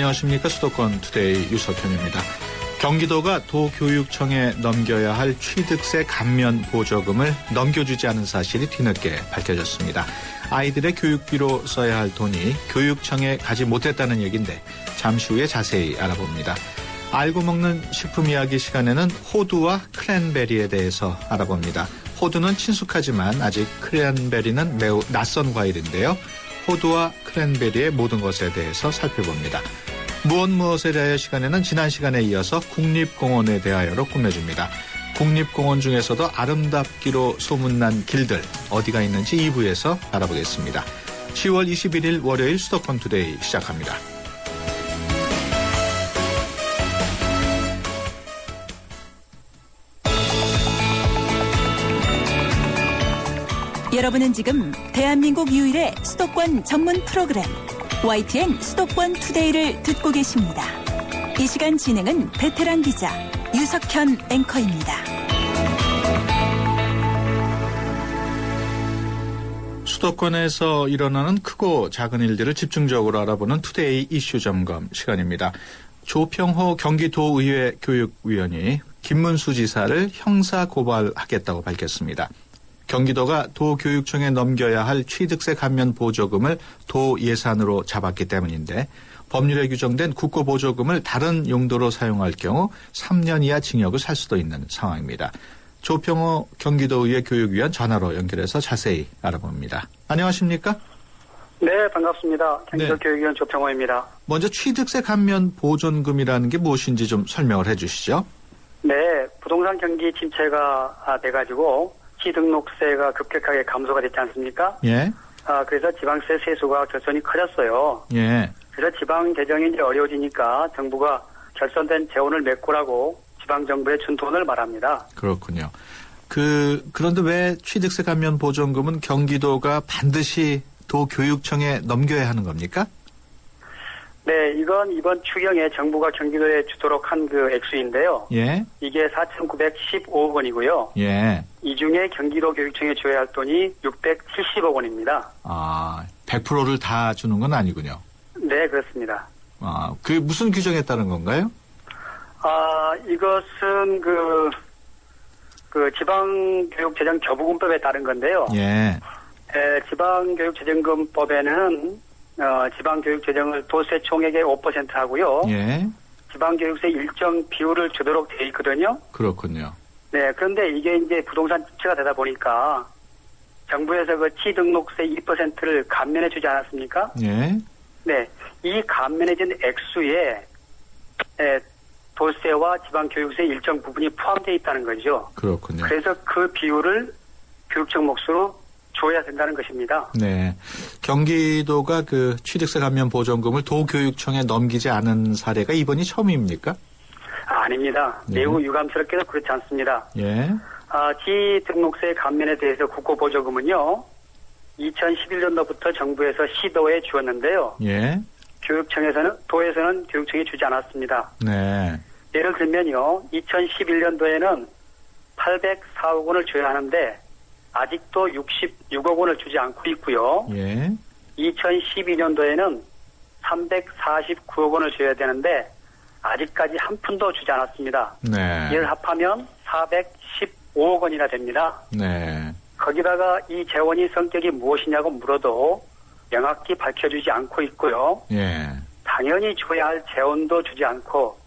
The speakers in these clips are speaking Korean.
안녕하십니까. 수도권 투데이 유석현입니다. 경기도가 도교육청에 넘겨야 할 취득세 감면 보조금을 넘겨주지 않은 사실이 뒤늦게 밝혀졌습니다. 아이들의 교육비로 써야 할 돈이 교육청에 가지 못했다는 얘기인데 잠시 후에 자세히 알아봅니다. 알고 먹는 식품 이야기 시간에는 호두와 크랜베리에 대해서 알아봅니다. 호두는 친숙하지만 아직 크랜베리는 매우 낯선 과일인데요. 호두와 크랜베리의 모든 것에 대해서 살펴봅니다. 무엇에 대하여 시간에는 지난 시간에 이어서 국립공원에 대하여로 꾸며줍니다. 국립공원 중에서도 아름답기로 소문난 길들 어디가 있는지 2부에서 알아보겠습니다. 10월 21일 월요일 수도권 투데이 시작합니다. 여러분은 지금 대한민국 유일의 수도권 전문 프로그램 YTN 수도권 투데이를 듣고 계십니다. 이 시간 진행은 베테랑 기자 유석현 앵커입니다. 수도권에서 일어나는 크고 작은 일들을 집중적으로 알아보는 투데이 이슈 점검 시간입니다. 조평호 경기도의회 교육위원이 김문수 지사를 형사 고발하겠다고 밝혔습니다. 경기도가 도교육청에 넘겨야 할 취득세 감면 보조금을 도 예산으로 잡았기 때문인데 법률에 규정된 국고보조금을 다른 용도로 사용할 경우 3년 이하 징역을 살 수도 있는 상황입니다. 조평호 경기도의회 교육위원 전화로 연결해서 자세히 알아봅니다. 안녕하십니까? 네, 반갑습니다. 경기도 교육위원 조평호입니다. 먼저 취득세 감면 보존금이라는 게 무엇인지 좀 설명을 해 주시죠. 네, 부동산 경기 침체가 돼가지고 취등록세가 급격하게 감소가 됐지 않습니까? 예. 그래서 지방세 세수가 결손이 커졌어요. 예. 그래서 지방 재정이 이제 어려워지니까 정부가 결손된 재원을 메꾸라고 지방정부에 준 돈을 말합니다. 그렇군요. 그런데 왜 취득세 감면 보존금은 경기도가 반드시 도교육청에 넘겨야 하는 겁니까? 네, 이건 이번 추경에 정부가 경기도에 주도록 한 그 액수인데요. 예. 이게 4,915억 원이고요. 예. 이 중에 경기도 교육청에 줘야 할 돈이 670억 원입니다. 100%를 다 주는 건 아니군요. 네, 그렇습니다. 그게 무슨 규정에 따른 건가요? 이것은 지방교육재정 교부금법에 따른 건데요. 예. 지방교육재정금법에는 지방교육재정을 도세 총액의 5% 하고요. 예. 지방교육세 일정 비율을 주도록 되어 있거든요. 그렇군요. 네, 그런데 이게 이제 부동산 침체가 되다 보니까 정부에서 그 취등록세 2%를 감면해 주지 않았습니까? 예. 네, 이 감면해진 액수에 도세와 지방교육세 일정 부분이 포함되어 있다는 거죠. 그렇군요. 그래서 그 비율을 교육청 몫으로 줘야 된다는 것입니다. 네. 경기도가 그 취득세 감면 보존금을 도교육청에 넘기지 않은 사례가 이번이 처음입니까? 아닙니다. 네. 매우 유감스럽게도 그렇지 않습니다. 예. 취등록세 감면에 대해서 국고보조금은요, 2011년도부터 정부에서 시도에 주었는데요. 예. 도에서는 교육청에 주지 않았습니다. 네. 예를 들면요, 2011년도에는 804억 원을 줘야 하는데 아직도 66억 원을 주지 않고 있고요. 예. 2012년도에는 349억 원을 줘야 되는데 아직까지 한 푼도 주지 않았습니다. 네. 이를 합하면 415억 원이나 됩니다. 네. 거기다가 이 재원이 성격이 무엇이냐고 물어도 명확히 밝혀주지 않고 있고요. 예. 당연히 줘야 할 재원도 주지 않고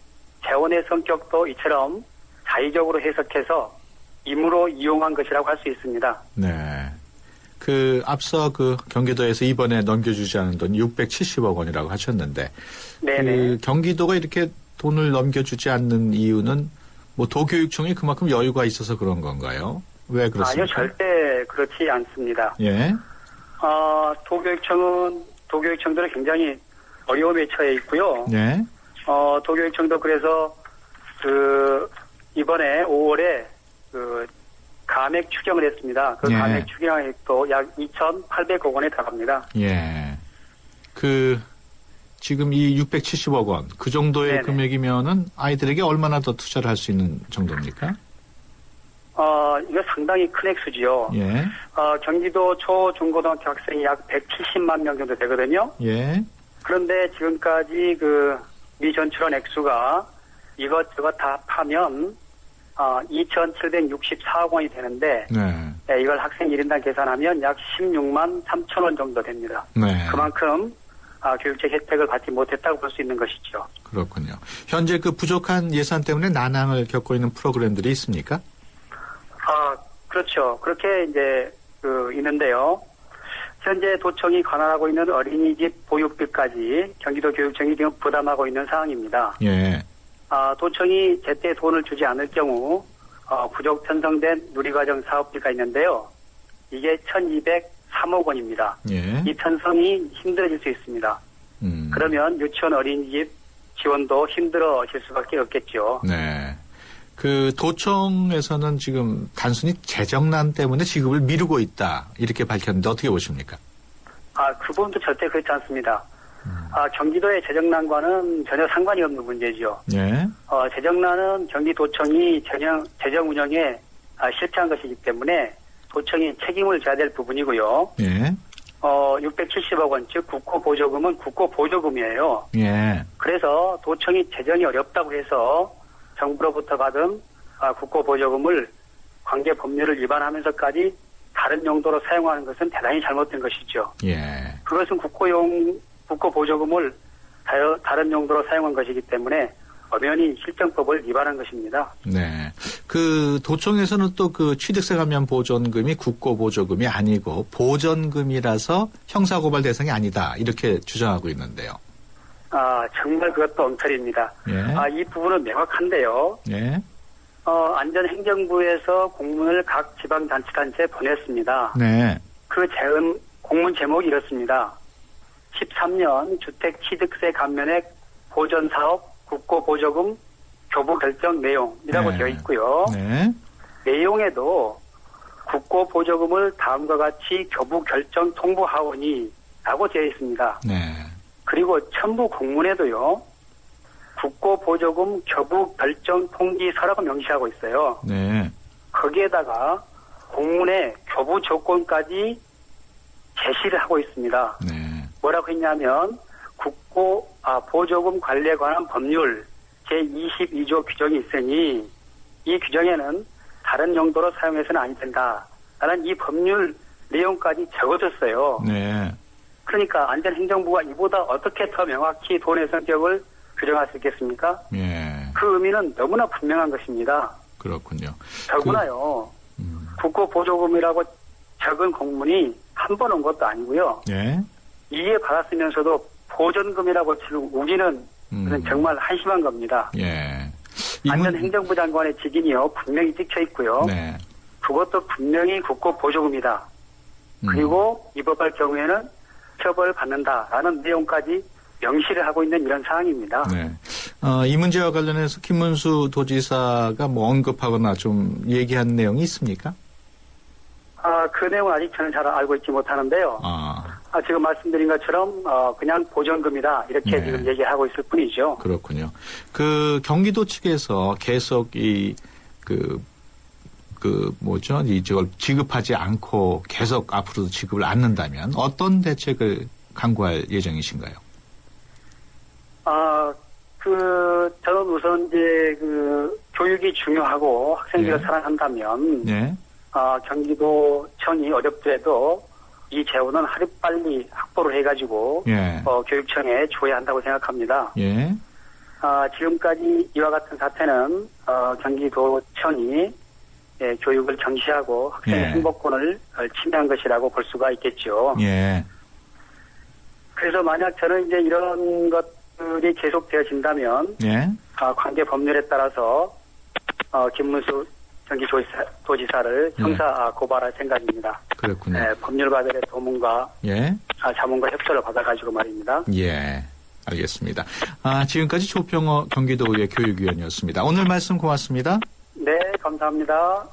재원의 성격도 이처럼 자의적으로 해석해서 임으로 이용한 것이라고 할 수 있습니다. 네. 앞서 경기도에서 이번에 넘겨주지 않은 돈 670억 원이라고 하셨는데, 네네. 경기도가 이렇게 돈을 넘겨주지 않는 이유는 도교육청이 그만큼 여유가 있어서 그런 건가요? 왜 그렇습니까? 아니요, 절대 그렇지 않습니다. 예. 도교육청들은 굉장히 어려움에 처해 있고요. 예. 도교육청도 그래서 이번에 5월에 감액 추경을 했습니다. 예. 감액 추경액도 약 2,800억 원에 달합니다. 예. 지금 이 670억 원, 그 정도의 네네. 금액이면은 아이들에게 얼마나 더 투자를 할 수 있는 정도입니까? 이거 상당히 큰 액수지요. 예. 경기도 초, 중고등학교 학생이 약 170만 명 정도 되거든요. 예. 그런데 지금까지 미전출원 액수가 이것저것 다 파면 2,764억 원이 되는데 네. 이걸 학생 1인당 계산하면 약 16만 3천 원 정도 됩니다. 네. 그만큼 교육적 혜택을 받지 못했다고 볼 수 있는 것이죠. 그렇군요. 현재 그 부족한 예산 때문에 난항을 겪고 있는 프로그램들이 있습니까? 그렇죠. 그렇게 이제 있는데요. 현재 도청이 관할하고 있는 어린이집 보육비까지 경기도 교육청이 지금 부담하고 있는 상황입니다. 예. 도청이 제때 돈을 주지 않을 경우 부족 편성된 누리과정 사업비가 있는데요. 이게 1,203억 원입니다. 예. 이 편성이 힘들어질 수 있습니다. 그러면 유치원 어린이집 지원도 힘들어질 수밖에 없겠죠. 네. 그 도청에서는 지금 단순히 재정난 때문에 지급을 미루고 있다 이렇게 밝혔는데 어떻게 보십니까? 그 부분도 절대 그렇지 않습니다. 경기도의 재정난과는 전혀 상관이 없는 문제죠. 예. 재정난은 경기도청이 재정 운영에 실패한 것이기 때문에 도청이 책임을 져야 될 부분이고요. 예. 670억 원, 즉 국고보조금은 국고보조금이에요. 예. 그래서 도청이 재정이 어렵다고 해서 정부로부터 받은 국고보조금을 관계 법률을 위반하면서까지 다른 용도로 사용하는 것은 대단히 잘못된 것이죠. 예. 그것은 국고보조금을 다른 용도로 사용한 것이기 때문에 엄연히 실정법을 위반한 것입니다. 네. 그 도청에서는 또 그 취득세 감면 보전금이 국고보조금이 아니고 보전금이라서 형사고발 대상이 아니다 이렇게 주장하고 있는데요. 정말 그것도 엉터리입니다. 예. 이 부분은 명확한데요. 예. 안전행정부에서 공문을 각 지방자치단체에 보냈습니다. 네. 그 공문 제목이 이렇습니다. 13년 주택취득세 감면액 보전사업 국고보조금 교부 결정 내용이라고 네. 되어 있고요. 네. 내용에도 국고보조금을 다음과 같이 교부 결정 통보하오니라고 되어 있습니다. 네. 그리고 첨부 공문에도요. 국고보조금 교부 결정 통지서라고 명시하고 있어요. 네. 거기에다가 공문의 교부 조건까지 제시를 하고 있습니다. 네. 뭐라고 했냐면 보조금 관리에 관한 법률 제22조 규정이 있으니 이 규정에는 다른 용도로 사용해서는 안 된다라는 이 법률 내용까지 적어줬어요. 네. 그러니까 안전행정부가 이보다 어떻게 더 명확히 돈의 성격을 규정할 수 있겠습니까? 예. 그 의미는 너무나 분명한 것입니다. 그렇군요. 더구나요. 국고보조금이라고 적은 공문이 한 번 온 것도 아니고요. 예. 이해 받았으면서도 보전금이라고 지금 우기는 그건 정말 한심한 겁니다. 예. 안전행정부 장관의 직인이요. 분명히 찍혀 있고요. 네. 그것도 분명히 국고보조금이다. 그리고 위법할 경우에는 처벌받는다라는 내용까지 명시를 하고 있는 이런 상황입니다. 네. 이 문제와 관련해서 김문수 도지사가 뭐 언급하거나 좀 얘기한 내용이 있습니까? 그 내용은 아직 저는 잘 알고 있지 못하는데요. 지금 말씀드린 것처럼 그냥 보전금이다 이렇게 네. 지금 얘기하고 있을 뿐이죠. 그렇군요. 그 경기도 측에서 계속 이걸 지급하지 않고 계속 앞으로도 지급을 않는다면 어떤 대책을 강구할 예정이신가요? 저는 우선 이제 교육이 중요하고 학생들을 네. 사랑한다면 네. 경기도청이 어렵더라도 이 재원은 하루빨리 확보를 해가지고 예. 교육청에 줘야 한다고 생각합니다. 예. 지금까지 이와 같은 사태는 경기도청이 교육을 정시하고 학생의 예. 행복권을 침해한 것이라고 볼 수가 있겠죠. 예. 그래서 만약 저는 이제 이런 것들이 계속되어진다면 예. 관계 법률에 따라서 김문수 경기도지사를 형사 고발할 생각입니다. 그렇군요. 법률가들의 도움과 예. 자문과 협조를 받아가지고 말입니다. 예. 알겠습니다. 지금까지 조평호 경기도의회 교육위원이었습니다. 오늘 말씀 고맙습니다. 네, 감사합니다.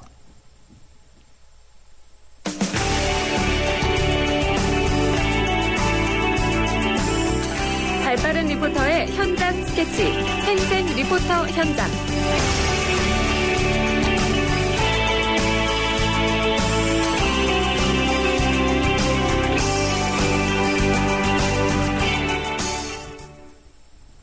발빠른 리포터의 현장 스케치, 생생 리포터 현장.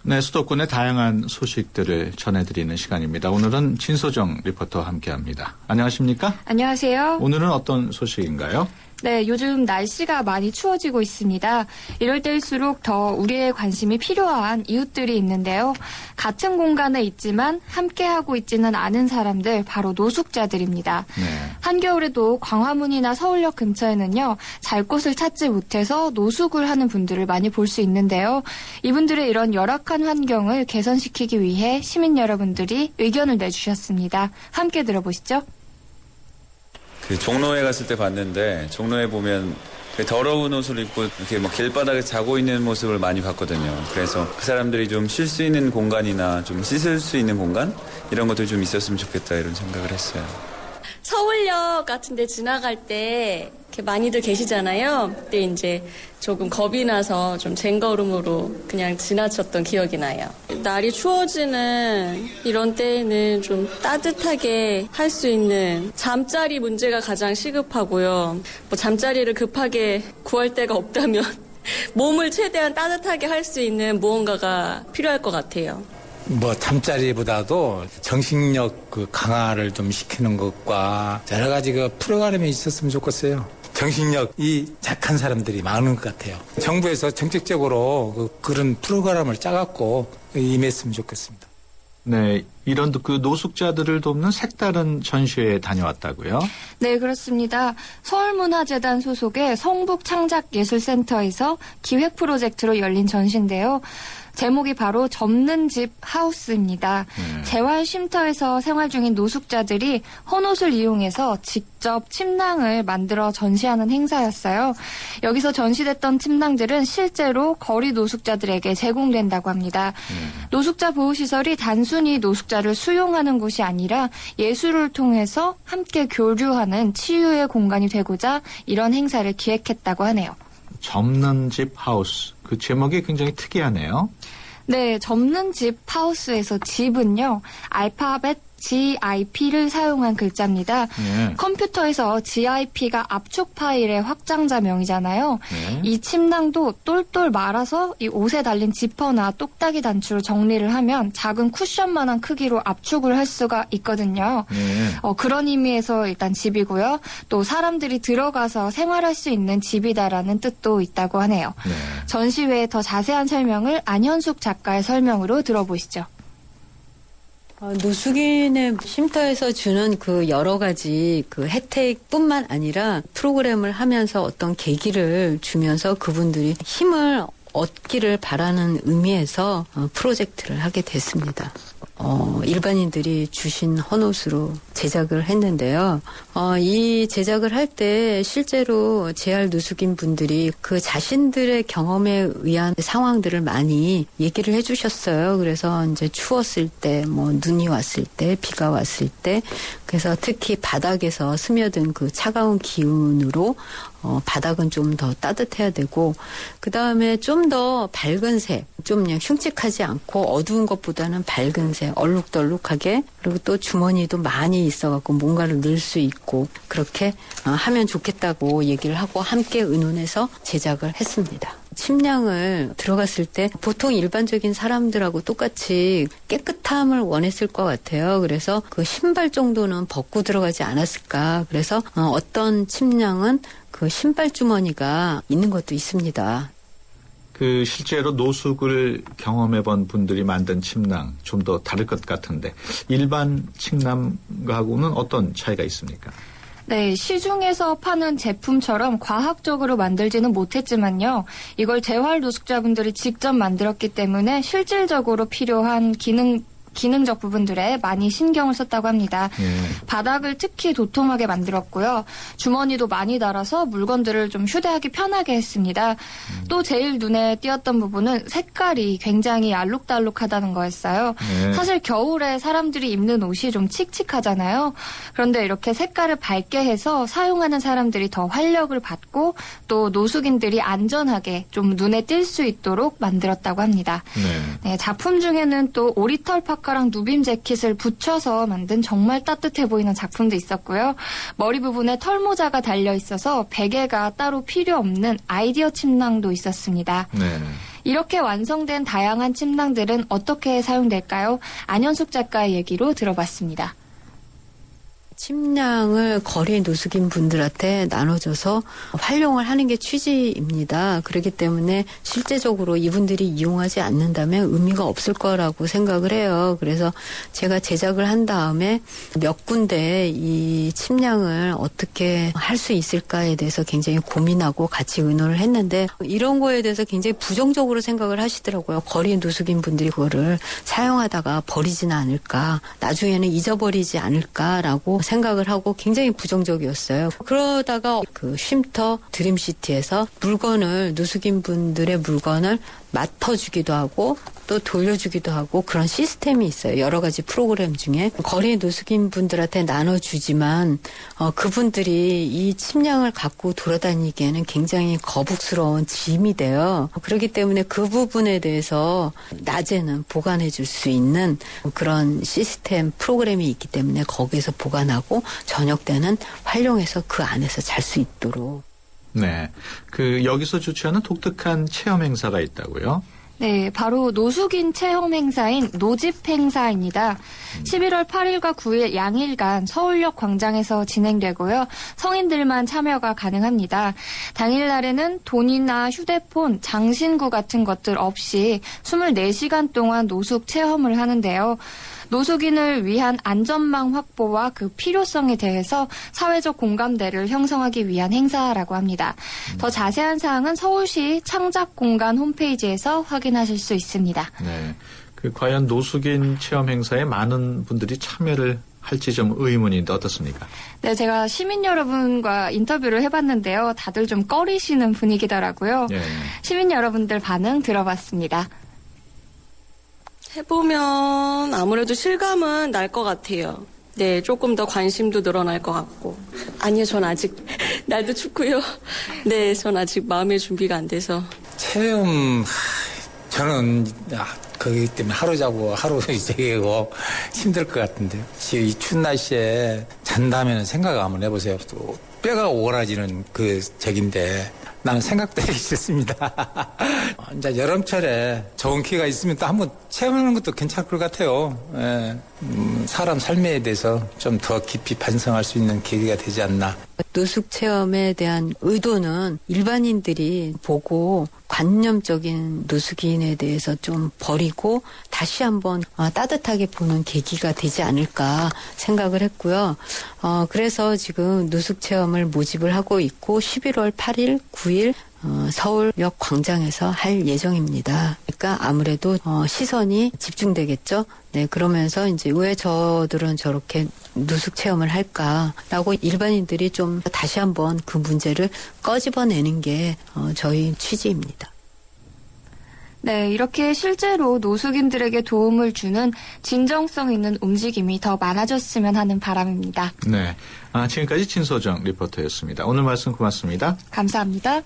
네, 네, 수도권의 다양한 소식들을 전해드리는 시간입니다. 오늘은 진소정 리포터와 함께합니다. 안녕하십니까? 안녕하세요. 오늘은 어떤 소식인가요? 네, 요즘 날씨가 많이 추워지고 있습니다. 이럴 때일수록 더 우리의 관심이 필요한 이웃들이 있는데요. 같은 공간에 있지만 함께하고 있지는 않은 사람들, 바로 노숙자들입니다. 네. 한겨울에도 광화문이나 서울역 근처에는요, 잘 곳을 찾지 못해서 노숙을 하는 분들을 많이 볼 수 있는데요. 이분들의 이런 열악한 환경을 개선시키기 위해 시민 여러분들이 의견을 내주셨습니다. 함께 들어보시죠. 그 종로에 갔을 때 봤는데 종로에 보면 더러운 옷을 입고 이렇게 뭐 길바닥에 자고 있는 모습을 많이 봤거든요. 그래서 그 사람들이 좀 쉴 수 있는 공간이나 좀 씻을 수 있는 공간 이런 것도 좀 있었으면 좋겠다 이런 생각을 했어요. 서울역 같은 데 지나갈 때 이렇게 많이들 계시잖아요. 그때 이제 조금 겁이 나서 좀 쟁걸음으로 그냥 지나쳤던 기억이 나요. 날이 추워지는 이런 때에는 좀 따뜻하게 할 수 있는 잠자리 문제가 가장 시급하고요. 뭐 잠자리를 급하게 구할 데가 없다면 몸을 최대한 따뜻하게 할 수 있는 무언가가 필요할 것 같아요. 뭐 잠자리보다도 정신력 그 강화를 좀 시키는 것과 여러 가지 그 프로그램이 있었으면 좋겠어요. 정신력이 약한 사람들이 많은 것 같아요. 정부에서 정책적으로 그런 프로그램을 짜갖고 임했으면 좋겠습니다. 네, 이런 그 노숙자들을 돕는 색다른 전시회에 다녀왔다고요? 네, 그렇습니다. 서울문화재단 소속의 성북창작예술센터에서 기획 프로젝트로 열린 전시인데요. 제목이 바로 접는 집 하우스입니다. 재활 쉼터에서 생활 중인 노숙자들이 헌옷을 이용해서 직접 침낭을 만들어 전시하는 행사였어요. 여기서 전시됐던 침낭들은 실제로 거리 노숙자들에게 제공된다고 합니다. 노숙자 보호시설이 단순히 노숙자를 수용하는 곳이 아니라 예술을 통해서 함께 교류하는 치유의 공간이 되고자 이런 행사를 기획했다고 하네요. 접는 집 하우스. 그 제목이 굉장히 특이하네요. 네, 접는 집 하우스에서 집은요, 알파벳 GIP를 사용한 글자입니다. 네. 컴퓨터에서 GIP가 압축 파일의 확장자명이잖아요. 네. 이 침낭도 똘똘 말아서 이 옷에 달린 지퍼나 똑딱이 단추로 정리를 하면 작은 쿠션만한 크기로 압축을 할 수가 있거든요. 네. 그런 의미에서 일단 집이고요. 또 사람들이 들어가서 생활할 수 있는 집이다라는 뜻도 있다고 하네요. 네. 전시회의 더 자세한 설명을 안현숙 작가의 설명으로 들어보시죠. 노숙인의 쉼터에서 주는 그 여러 가지 그 혜택뿐만 아니라 프로그램을 하면서 어떤 계기를 주면서 그분들이 힘을 얻기를 바라는 의미에서 프로젝트를 하게 됐습니다. 일반인들이 주신 헌옷으로 제작을 했는데요. 이 제작을 할 때 실제로 재활 노숙인 분들이 그 자신들의 경험에 의한 상황들을 많이 얘기를 해주셨어요. 그래서 이제 추웠을 때, 뭐 눈이 왔을 때, 비가 왔을 때, 그래서 특히 바닥에서 스며든 그 차가운 기운으로 바닥은 좀 더 따뜻해야 되고, 그 다음에 좀 더 밝은 색, 좀 그냥 흉측하지 않고 어두운 것보다는 밝은 색, 얼룩덜룩하게, 그리고 또 주머니도 많이 있어갖고 뭔가를 넣을 수 있고, 그렇게 하면 좋겠다고 얘기를 하고 함께 의논해서 제작을 했습니다. 침량을 들어갔을 때 보통 일반적인 사람들하고 똑같이 깨끗함을 원했을 것 같아요. 그래서 그 신발 정도는 벗고 들어가지 않았을까. 그래서 어떤 침량은 그 신발 주머니가 있는 것도 있습니다. 그 실제로 노숙을 경험해본 분들이 만든 침낭 좀 더 다를 것 같은데 일반 침낭하고는 어떤 차이가 있습니까? 네, 시중에서 파는 제품처럼 과학적으로 만들지는 못했지만요. 이걸 재활 노숙자분들이 직접 만들었기 때문에 실질적으로 필요한 기능적 부분들에 많이 신경을 썼다고 합니다. 바닥을 특히 도톰하게 만들었고요. 주머니도 많이 달아서 물건들을 좀 휴대하기 편하게 했습니다. 또 제일 눈에 띄었던 부분은 색깔이 굉장히 알록달록하다는 거였어요. 네. 사실 겨울에 사람들이 입는 옷이 좀 칙칙하잖아요. 그런데 이렇게 색깔을 밝게 해서 사용하는 사람들이 더 활력을 받고 또 노숙인들이 안전하게 좀 눈에 띌 수 있도록 만들었다고 합니다. 네, 작품 중에는 또 오리털 파카랑 누빔 재킷을 붙여서 만든 정말 따뜻해 보이는 작품도 있었고요. 머리 부분에 털모자가 달려 있어서 베개가 따로 필요 없는 아이디어 침낭도 있었습니다. 네. 이렇게 완성된 다양한 침낭들은 어떻게 사용될까요? 안현숙 작가의 얘기로 들어봤습니다. 침낭을 거리 노숙인 분들한테 나눠줘서 활용을 하는 게 취지입니다. 그렇기 때문에 실제적으로 이분들이 이용하지 않는다면 의미가 없을 거라고 생각을 해요. 그래서 제가 제작을 한 다음에 몇 군데 이 침낭을 어떻게 할 수 있을까에 대해서 굉장히 고민하고 같이 의논을 했는데 이런 거에 대해서 굉장히 부정적으로 생각을 하시더라고요. 거리 노숙인 분들이 그거를 사용하다가 버리지는 않을까, 나중에는 잊어버리지 않을까라고 생각을 하고 굉장히 부정적이었어요. 그러다가 그 쉼터 드림시티에서 물건을 노숙인 분들의 물건을 맡아주기도 하고 또 돌려주기도 하고 그런 시스템이 있어요. 여러 가지 프로그램 중에 거리 노숙인 분들한테 나눠주지만 그분들이 이 침량을 갖고 돌아다니기에는 굉장히 거북스러운 짐이 돼요. 그렇기 때문에 그 부분에 대해서 낮에는 보관해 줄 수 있는 그런 시스템 프로그램이 있기 때문에 거기에서 보관하고 저녁 때는 활용해서 그 안에서 잘 수 있도록. 네. 여기서 주최하는 독특한 체험 행사가 있다고요? 네, 바로 노숙인 체험 행사인 노집 행사입니다. 11월 8일과 9일 양일간 서울역 광장에서 진행되고요. 성인들만 참여가 가능합니다. 당일날에는 돈이나 휴대폰, 장신구 같은 것들 없이 24시간 동안 노숙 체험을 하는데요. 노숙인을 위한 안전망 확보와 그 필요성에 대해서 사회적 공감대를 형성하기 위한 행사라고 합니다. 더 자세한 사항은 서울시 창작공간 홈페이지에서 확인하실 수 있습니다. 네. 과연 노숙인 체험 행사에 많은 분들이 참여를 할지 좀 의문인데 어떻습니까? 네, 제가 시민 여러분과 인터뷰를 해봤는데요. 다들 좀 꺼리시는 분위기더라고요. 예. 시민 여러분들 반응 들어봤습니다. 해보면 아무래도 실감은 날 것 같아요. 네, 조금 더 관심도 늘어날 것 같고. 아니요, 전 아직 날도 춥고요. 네, 전 아직 마음의 준비가 안 돼서. 체험, 저는 거기 때문에 하루 자고 하루 새고 힘들 것 같은데요. 이 추운 날씨에 잔다면 생각 한번 해보세요. 또 뼈가 오그라지는 그 적인데 나는 생각도 하기 싫습니다. 이제 여름철에 좋은 기회가 있으면 또 한번 체험하는 것도 괜찮을 것 같아요. 예. 사람 삶에 대해서 좀 더 깊이 반성할 수 있는 계기가 되지 않나. 노숙 체험에 대한 의도는 일반인들이 보고 관념적인 노숙인에 대해서 좀 버리고 다시 한번 따뜻하게 보는 계기가 되지 않을까 생각을 했고요. 그래서 지금 노숙 체험을 모집을 하고 있고 11월 8일, 9일 서울역 광장에서 할 예정입니다. 그러니까 아무래도 시선이 집중되겠죠. 네, 그러면서 이제 왜 저들은 저렇게 노숙 체험을 할까라고 일반인들이 좀 다시 한번 그 문제를 꺼집어내는 게 저희 취지입니다. 네, 이렇게 실제로 노숙인들에게 도움을 주는 진정성 있는 움직임이 더 많아졌으면 하는 바람입니다. 네. 지금까지 진소정 리포터였습니다. 오늘 말씀 고맙습니다. 감사합니다.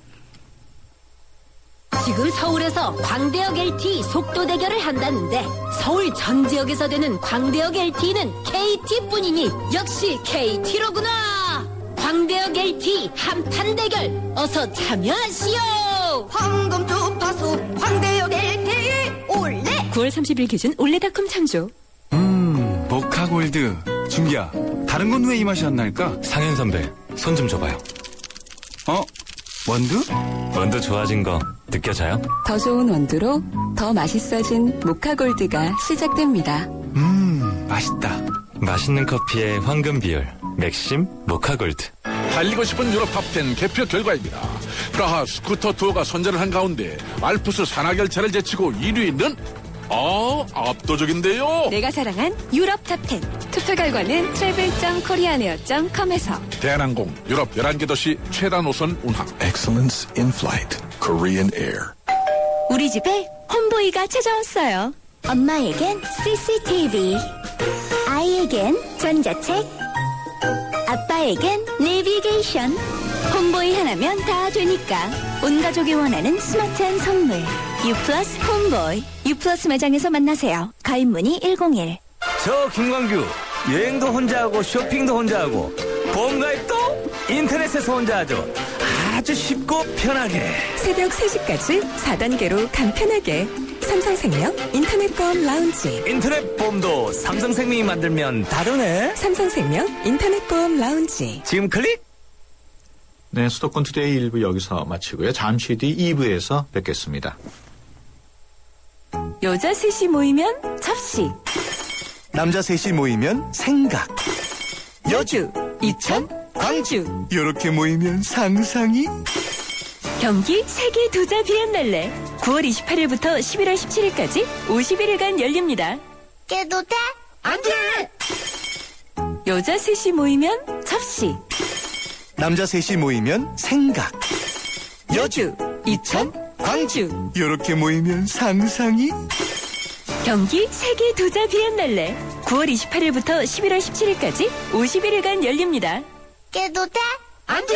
지금 서울에서 광대역 LTE 속도 대결을 한다는데 서울 전 지역에서 되는 광대역 LTE는 KT뿐이니 역시 KT로구나. 광대역 LTE 한판 대결 어서 참여하시오. 황금 주파수 광대역 LTE 올레. 9월 30일 기준 올레닷컴 참조. 모카골드. 준기야, 다른 건 왜 이 맛이 안 날까? 상현 선배, 손 좀 줘봐요. 원두? 원두 좋아진 거 느껴져요? 더 좋은 원두로 더 맛있어진 모카골드가 시작됩니다. 맛있다. 맛있는 커피의 황금 비율, 맥심 모카골드. 달리고 싶은 유럽 탑10 개표 결과입니다. 프라하 스쿠터 투어가 선전을 한 가운데 알프스 산악열차를 제치고 1위는 압도적인데요. 내가 사랑한 유럽 탑10. 투표 결과는 travel.koreaneer.com에서. 대한항공 유럽 11개 도시 최다 노선 운항. Excellence in flight. Korean Air. 우리 집에 홈보이가 찾아왔어요. 엄마에겐 CCTV, 아이에겐 전자책, 아빠에겐 내비게이션. 홈보이 하나면 다 되니까 온 가족이 원하는 스마트한 선물. 유플러스 홈보이. 유플러스 매장에서 만나세요. 가입 문의 101. 저 김광규 여행도 혼자 하고 쇼핑도 혼자 하고 보험가입도 인터넷에서 혼자 하죠. 아주 쉽고 편하게. 새벽 3시까지 4단계로 간편하게. 삼성생명 인터넷보험 라운지. 인터넷 보험도 삼성생명이 만들면 다르네. 삼성생명 인터넷보험 라운지. 지금 클릭. 네, 수도권 투데이 1부 여기서 마치고요. 잠시 뒤 2부에서 뵙겠습니다. 여자 셋이 모이면 접시. 남자 셋이 모이면 생각. 여주, 이천, 광주. 이렇게 모이면 상상이. 경기 세계 도자 비엔날레 9월 28일부터 11월 17일까지 51일간 열립니다. 깨도 돼? 안 돼! 여자 셋이 모이면 접시. 남자 셋이 모이면 생각. 여주, 이천, 광주. 이렇게 모이면 상상이. 경기 세계 도자 비엔날레 9월 28일부터 11월 17일까지 51일간 열립니다. 깨도 돼? 안 돼!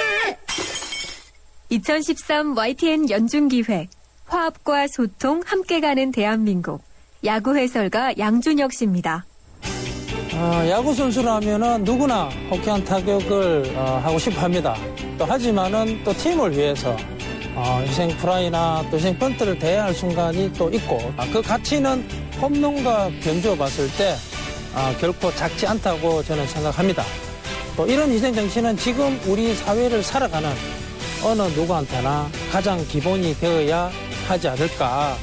2013 YTN 연중기획 화합과 소통 함께 가는 대한민국 야구 해설가 양준혁 씨입니다. 야구 선수라면은 누구나 호쾌한 타격을 하고 싶어 합니다. 또 하지만은 또 팀을 위해서 희생 플라이나 또 희생 번트를 대해야 할 순간이 또 있고 그 가치는 홈런과 견주어 봤을 때 결코 작지 않다고 저는 생각합니다. 또 이런 희생 정신은 지금 우리 사회를 살아가는 어느 누구한테나 가장 기본이 되어야 하지 않을까.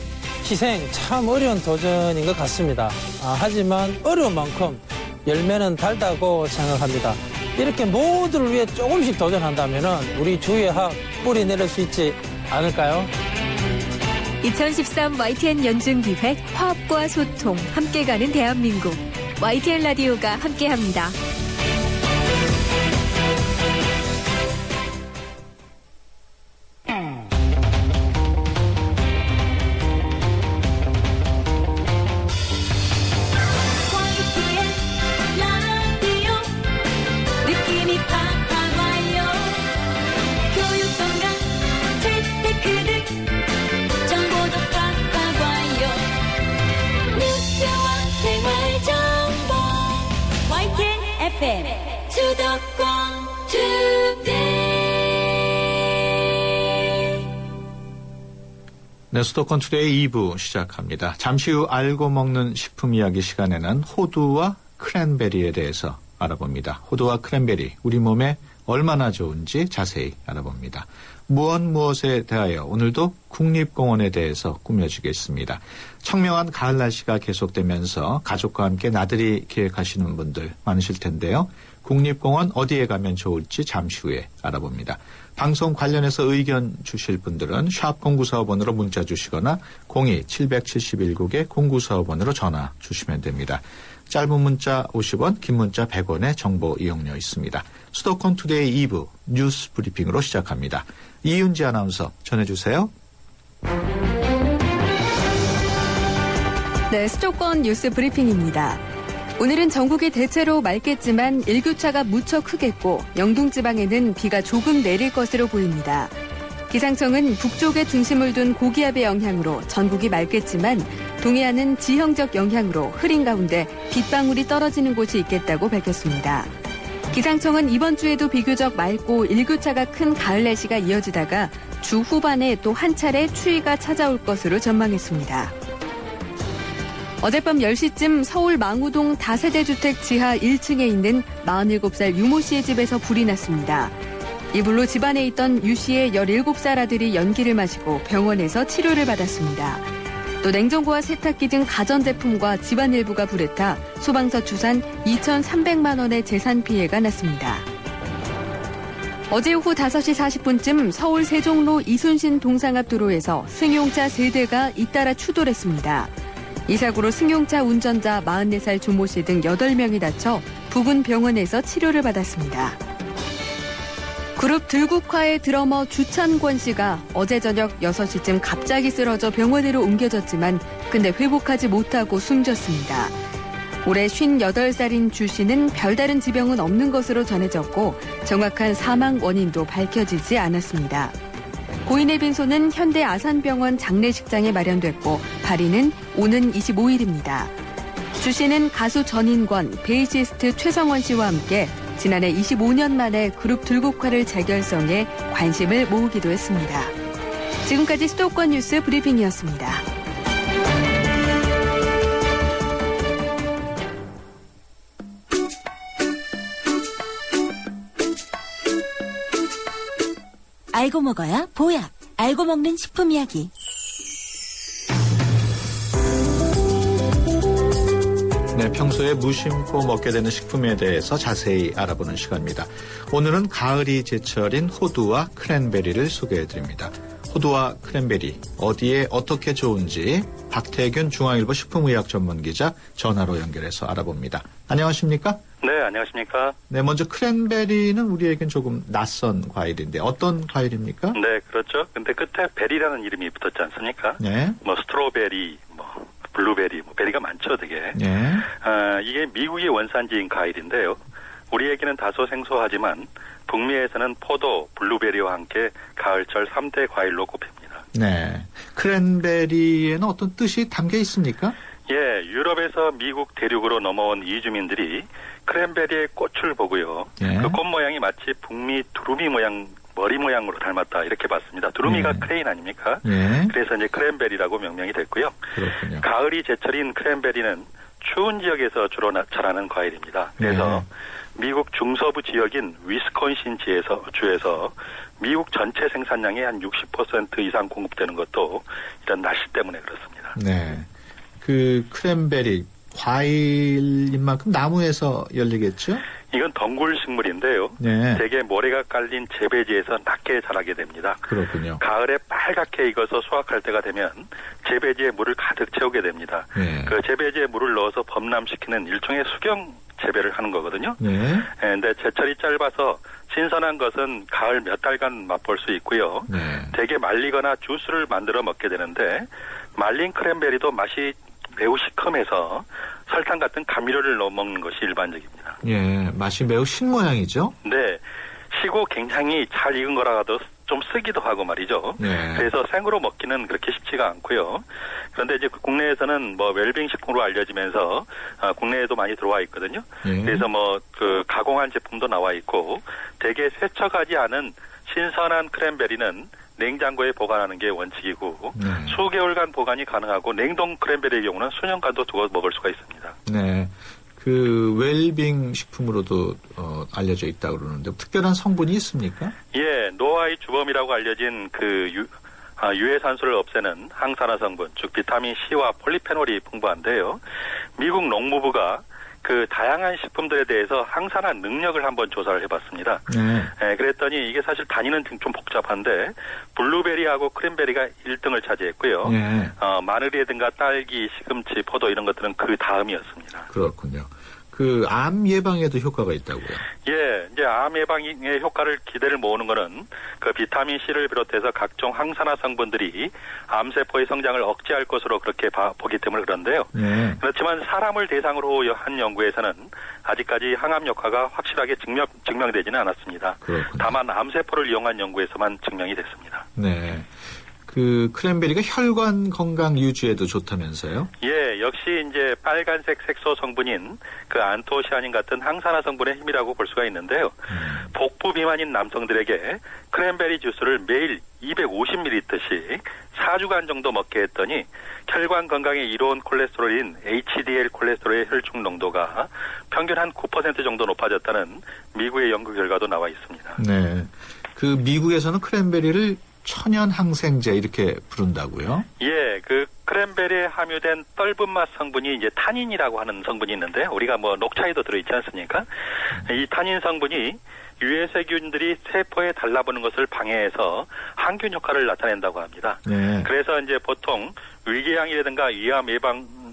희생 참 어려운 도전인 것 같습니다. 하지만 어려운 만큼 열매는 달다고 생각합니다. 이렇게 모두를 위해 조금씩 도전한다면 우리 주위에 학 뿌리 내릴 수 있지 않을까요? 2013 YTN 연중기획 화합과 소통 함께 가는 대한민국 YTN 라디오가 함께합니다. 수도권 투데이. 네, 수도권 투데이 2부 시작합니다. 잠시 후 알고 먹는 식품 이야기 시간에는 호두와 크랜베리에 대해서 알아봅니다. 호두와 크랜베리, 우리 몸에 얼마나 좋은지 자세히 알아봅니다. 무엇에 대하여 오늘도 국립공원에 대해서 꾸며주겠습니다. 청명한 가을 날씨가 계속되면서 가족과 함께 나들이 계획하시는 분들 많으실 텐데요. 국립공원 어디에 가면 좋을지 잠시 후에 알아봅니다. 방송 관련해서 의견 주실 분들은 샵 0945번으로 문자 주시거나 02-771국에 0945번으로 전화 주시면 됩니다. 짧은 문자 50원, 긴 문자 100원의 정보 이용료 있습니다. 수도권 투데이 2부 뉴스 브리핑으로 시작합니다. 이윤지 아나운서 전해주세요. 네, 수도권 뉴스 브리핑입니다. 오늘은 전국이 대체로 맑겠지만 일교차가 무척 크겠고 영동지방에는 비가 조금 내릴 것으로 보입니다. 기상청은 북쪽에 중심을 둔 고기압의 영향으로 전국이 맑겠지만 동해안은 지형적 영향으로 흐린 가운데 빗방울이 떨어지는 곳이 있겠다고 밝혔습니다. 기상청은 이번 주에도 비교적 맑고 일교차가 큰 가을 날씨가 이어지다가 주 후반에 또 한 차례 추위가 찾아올 것으로 전망했습니다. 어젯밤 10시쯤 서울 망우동 다세대 주택 지하 1층에 있는 47살 유모 씨의 집에서 불이 났습니다. 이 불로 집안에 있던 유 씨의 17살 아들이 연기를 마시고 병원에서 치료를 받았습니다. 또 냉장고와 세탁기 등 가전제품과 집안 일부가 불에 타 소방서 추산 2,300만 원의 재산 피해가 났습니다. 어제 오후 5시 40분쯤 서울 세종로 이순신 동상 앞 도로에서 승용차 3대가 잇따라 추돌했습니다. 이 사고로 승용차 운전자 44살 조모 씨 등 8명이 다쳐 부근 병원에서 치료를 받았습니다. 그룹 들국화의 드러머 주찬권 씨가 어제 저녁 6시쯤 갑자기 쓰러져 병원으로 옮겨졌지만 근데 회복하지 못하고 숨졌습니다. 올해 58살인 주 씨는 별다른 지병은 없는 것으로 전해졌고 정확한 사망 원인도 밝혀지지 않았습니다. 고인의 빈소는 현대 아산병원 장례식장에 마련됐고 발인은 오는 25일입니다. 주 씨는 가수 전인권, 베이시스트 최성원 씨와 함께 지난해 25년 만에 그룹 들국화를 재결성해 관심을 모으기도 했습니다. 지금까지 수도권 뉴스 브리핑이었습니다. 알고 먹어야 보약. 알고 먹는 식품 이야기. 네, 평소에 무심코 먹게 되는 식품에 대해서 자세히 알아보는 시간입니다. 오늘은 가을이 제철인 호두와 크랜베리를 소개해드립니다. 호두와 크랜베리, 어디에 어떻게 좋은지 박태균 중앙일보 식품의학 전문기자 전화로 연결해서 알아봅니다. 안녕하십니까? 네, 안녕하십니까? 네, 먼저 크랜베리는 우리에겐 조금 낯선 과일인데 어떤 과일입니까? 네, 그렇죠. 근데 끝에 베리라는 이름이 붙었지 않습니까? 네. 뭐 스트로베리, 뭐 블루베리, 뭐 베리가 많죠, 되게. 네. 이게 미국의 원산지인 과일인데요. 우리에게는 다소 생소하지만 북미에서는 포도, 블루베리와 함께 가을철 3대 과일로 꼽힙니다. 네. 크랜베리에는 어떤 뜻이 담겨 있습니까? 예, 유럽에서 미국 대륙으로 넘어온 이주민들이 크랜베리의 꽃을 보고요. 예. 그 꽃 모양이 마치 북미 두루미 모양, 머리 모양으로 닮았다 이렇게 봤습니다. 두루미가 크레인 아닙니까? 예. 그래서 이제 크랜베리라고 명명이 됐고요. 그렇군요. 가을이 제철인 크랜베리는 추운 지역에서 주로 자라는 과일입니다. 그래서 미국 중서부 지역인 위스콘신 주에서 미국 전체 생산량의 한 60% 이상 공급되는 것도 이런 날씨 때문에 그렇습니다. 네. 그 크랜베리 과일인 만큼 나무에서 열리겠죠? 이건 덩굴 식물인데요. 네. 대개 모래가 깔린 재배지에서 낮게 자라게 됩니다. 그렇군요. 가을에 빨갛게 익어서 수확할 때가 되면 재배지에 물을 가득 채우게 됩니다. 네. 그 재배지에 물을 넣어서 범람시키는 일종의 수경 재배를 하는 거거든요. 네. 근데 제철이 짧아서 신선한 것은 가을 몇 달간 맛볼 수 있고요. 네. 대개 말리거나 주스를 만들어 먹게 되는데 말린 크랜베리도 맛이 매우 시큼해서 설탕 같은 감미료를 넣어 먹는 것이 일반적입니다. 예, 맛이 매우 신 모양이죠? 네. 시고 굉장히 잘 익은 거라도 좀 쓰기도 하고 말이죠. 네. 그래서 생으로 먹기는 그렇게 쉽지가 않고요. 그런데 이제 국내에서는 뭐 웰빙 식품으로 알려지면서 국내에도 많이 들어와 있거든요. 예. 그래서 뭐 그 가공한 제품도 나와 있고 대개 세척하지 않은 신선한 크랜베리는 냉장고에 보관하는 게 원칙이고 수개월간 보관이 가능하고 냉동 크랜베리의 경우는 수년간도 두고 먹을 수가 있습니다. 네. 그 웰빙 식품으로도 알려져 있다고 그러는데 특별한 성분이 있습니까? 예, 노화의 주범이라고 알려진 그 유해산소를 없애는 항산화 성분, 즉 비타민 C와 폴리페놀이 풍부한데요. 미국 농무부가 그 다양한 식품들에 대해서 항산화 능력을 한번 조사를 해봤습니다. 네, 그랬더니 이게 사실 단위는 좀 복잡한데 블루베리하고 크랜베리가 1등을 차지했고요. 네. 마늘이라든가 딸기, 시금치, 포도 이런 것들은 그 다음이었습니다. 그렇군요. 그 암 예방에도 효과가 있다고요? 예, 이제 암 예방의 효과를 기대를 모으는 거는 그 비타민 C를 비롯해서 각종 항산화 성분들이 암세포의 성장을 억제할 것으로 그렇게 보기 때문에 그런데요. 네. 그렇지만 사람을 대상으로 한 연구에서는 아직까지 항암 효과가 확실하게 증명되지는 않았습니다. 그렇군요. 다만 암세포를 이용한 연구에서만 증명이 됐습니다. 네. 그 크랜베리가 혈관 건강 유지에도 좋다면서요? 예, 역시 이제 빨간색 색소 성분인 그 안토시아닌 같은 항산화 성분의 힘이라고 볼 수가 있는데요. 복부 비만인 남성들에게 크랜베리 주스를 매일 250ml씩 4주간 정도 먹게 했더니 혈관 건강에 이로운 콜레스테롤인 HDL 콜레스테롤의 혈중 농도가 평균 한 9% 정도 높아졌다는 미국의 연구 결과도 나와 있습니다. 네. 그 미국에서는 크랜베리를 천연 항생제 이렇게 부른다고요? 예, 그 크랜베리에 함유된 떫은 맛 성분이 이제 타닌이라고 하는 성분이 있는데 우리가 뭐 녹차에도 들어있지 않습니까? 이 타닌 성분이 유해세균들이 세포에 달라붙는 것을 방해해서 항균 효과를 나타낸다고 합니다. 네. 그래서 이제 보통 위궤양이라든가 위암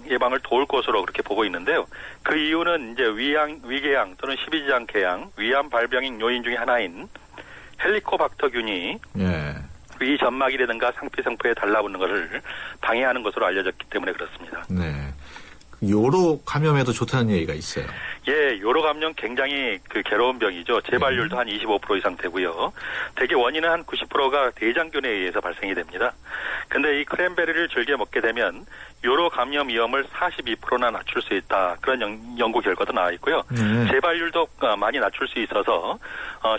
예방을 도울 것으로 그렇게 보고 있는데요. 그 이유는 이제 위궤양 또는 십이지장 궤양, 위암 발병인 요인 중에 하나인 헬리코박터균이 예. 위 점막이라든가 상피세포에 달라붙는 것을 방해하는 것으로 알려졌기 때문에 그렇습니다. 네. 요로 감염에도 좋다는 얘기가 있어요. 예, 요로 감염 굉장히 괴로운 병이죠. 재발률도 한 25% 이상 되고요. 대개 원인은 한 90%가 대장균에 의해서 발생이 됩니다. 근데 이 크랜베리를 즐겨 먹게 되면 요로 감염 위험을 42%나 낮출 수 있다. 그런 연구 결과도 나와 있고요. 재발률도 많이 낮출 수 있어서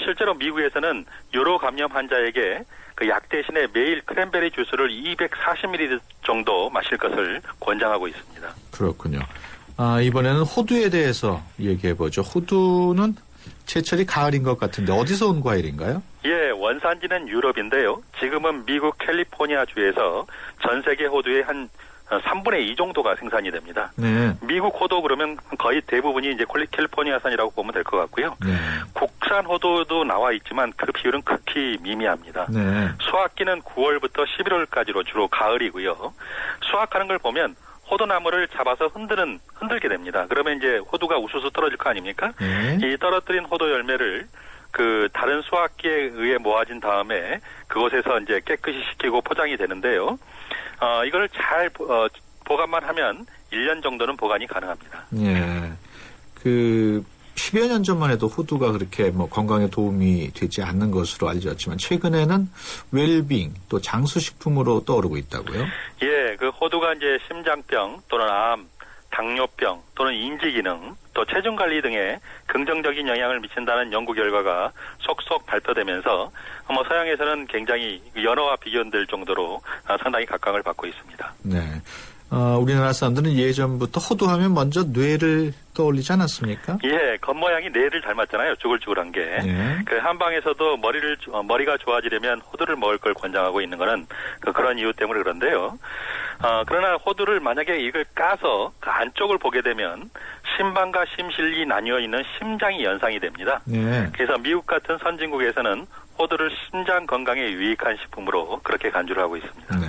실제로 미국에서는 요로 감염 환자에게 그 약 대신에 매일 크랜베리 주스를 240ml 정도 마실 것을 권장하고 있습니다. 그렇군요. 이번에는 호두에 대해서 얘기해보죠. 호두는 제철이 가을인 것 같은데 어디서 온 과일인가요? 예, 원산지는 유럽인데요. 지금은 미국 캘리포니아주에서 전 세계 호두의 한 3분의 2 정도가 생산이 됩니다. 네. 미국 호두 그러면 거의 대부분이 이제 캘리포니아산이라고 보면 될 것 같고요. 네. 국산 호두도 나와 있지만 그 비율은 극히 미미합니다. 네. 수확기는 9월부터 11월까지로 주로 가을이고요. 수확하는 걸 보면 호두나무를 잡아서 흔들게 됩니다. 그러면 이제 호두가 우수수 떨어질 거 아닙니까? 이 떨어뜨린 호두 열매를 그 다른 수확기에 의해 모아진 다음에 그곳에서 이제 깨끗이 식히고 포장이 되는데요. 이걸 잘 보관만 하면 1년 정도는 보관이 가능합니다. 예. 10여 년 전만 해도 호두가 그렇게 건강에 도움이 되지 않는 것으로 알려졌지만 최근에는 웰빙 또 장수식품으로 떠오르고 있다고요? 예, 그 호두가 이제 심장병 또는 암, 당뇨병 또는 인지기능 또 체중 관리 등에 긍정적인 영향을 미친다는 연구 결과가 속속 발표되면서 서양에서는 굉장히 연어와 비교될 정도로 상당히 각광을 받고 있습니다. 네. 우리나라 사람들은 예전부터 호두하면 먼저 뇌를 떠올리지 않았습니까? 예, 겉모양이 뇌를 닮았잖아요. 쭈글쭈글한 게. 예. 그 한방에서도 머리가 좋아지려면 호두를 먹을 걸 권장하고 있는 거는 그런 이유 때문에 그런데요. 그러나 호두를 만약에 이걸 까서 그 안쪽을 보게 되면 심방과 심실이 나뉘어 있는 심장이 연상이 됩니다. 네. 그래서 미국 같은 선진국에서는 호두를 심장 건강에 유익한 식품으로 그렇게 간주를 하고 있습니다. 네.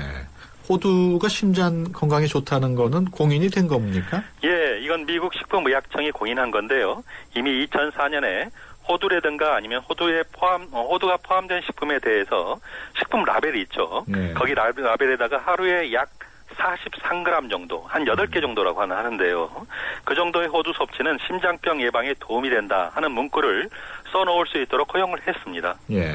호두가 심장 건강에 좋다는 거는 공인이 된 겁니까? 예, 이건 미국 식품의약청이 공인한 건데요. 이미 2004년에 호두라든가 아니면 호두가 포함된 식품에 대해서 식품 라벨이 있죠. 네. 거기 라벨에다가 하루에 약 43g 정도, 한 8개 정도라고 하는데요. 그 정도의 호두 섭취는 심장병 예방에 도움이 된다 하는 문구를 써놓을 수 있도록 허용을 했습니다. 예.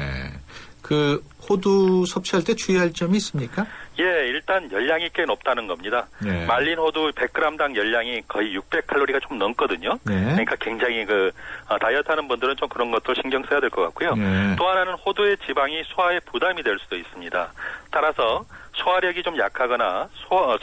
호두 섭취할 때 주의할 점이 있습니까? 예, 일단 열량이 꽤 높다는 겁니다. 네. 말린 호두 100g당 열량이 거의 600칼로리가 좀 넘거든요. 네. 그러니까 굉장히 다이어트 하는 분들은 좀 그런 것도 신경 써야 될 것 같고요. 네. 또 하나는 호두의 지방이 소화에 부담이 될 수도 있습니다. 따라서 소화력이 좀 약하거나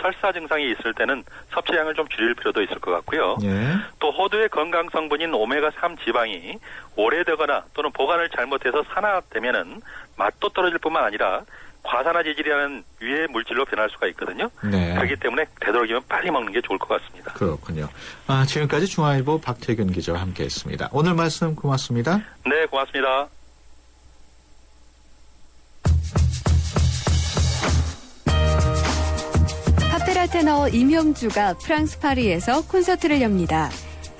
설사 증상이 있을 때는 섭취량을 좀 줄일 필요도 있을 것 같고요. 네. 또 호두의 건강 성분인 오메가3 지방이 오래되거나 또는 보관을 잘못해서 산화되면은 맛도 떨어질 뿐만 아니라 과산화 지질이라는 유해 물질로 변할 수가 있거든요. 네. 그렇기 때문에 되도록이면 빨리 먹는 게 좋을 것 같습니다. 그렇군요. 지금까지 중앙일보 박태균 기자와 함께했습니다. 오늘 말씀 고맙습니다. 네, 고맙습니다. 파페라 테너 임형주가 프랑스 파리에서 콘서트를 엽니다.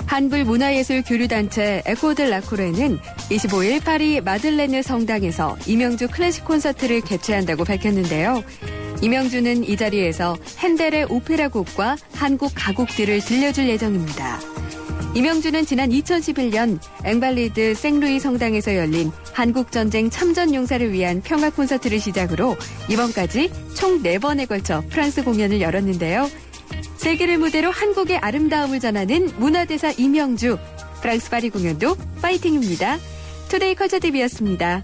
한불 문화예술 교류단체 에코드 라코레는 25일 파리 마들레느 성당에서 임형주 클래식 콘서트를 개최한다고 밝혔는데요. 임형주는 이 자리에서 핸델의 오페라 곡과 한국 가곡들을 들려줄 예정입니다. 임형주는 지난 2011년 앵발리드 생루이 성당에서 열린 한국전쟁 참전 용사를 위한 평화 콘서트를 시작으로 이번까지 총 4번에 걸쳐 프랑스 공연을 열었는데요. 세계를 무대로 한국의 아름다움을 전하는 문화대사 임형주. 프랑스 파리 공연도 파이팅입니다. 투데이 컬처 TV였습니다.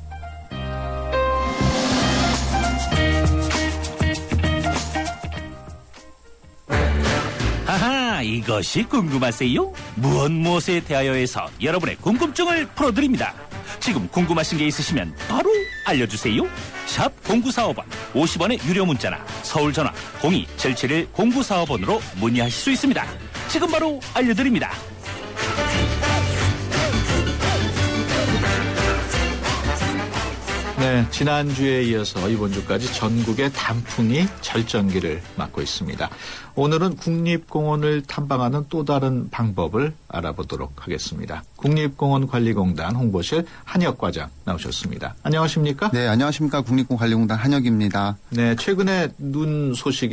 하하, 이것이 궁금하세요? 무엇에 대하여에서 여러분의 궁금증을 풀어드립니다. 지금 궁금하신 게 있으시면 바로 알려주세요. 샵 0945번 50원의 유료 문자나 서울 전화 02-771-0945번으로 문의하실 수 있습니다. 지금 바로 알려드립니다. 네, 지난주에 이어서 이번 주까지 전국의 단풍이 절정기를 맞고 있습니다. 오늘은 국립공원을 탐방하는 또 다른 방법을 알아보도록 하겠습니다. 국립공원관리공단 홍보실 한혁 과장 나오셨습니다. 안녕하십니까? 네, 안녕하십니까. 국립공원관리공단 한혁입니다. 네, 최근에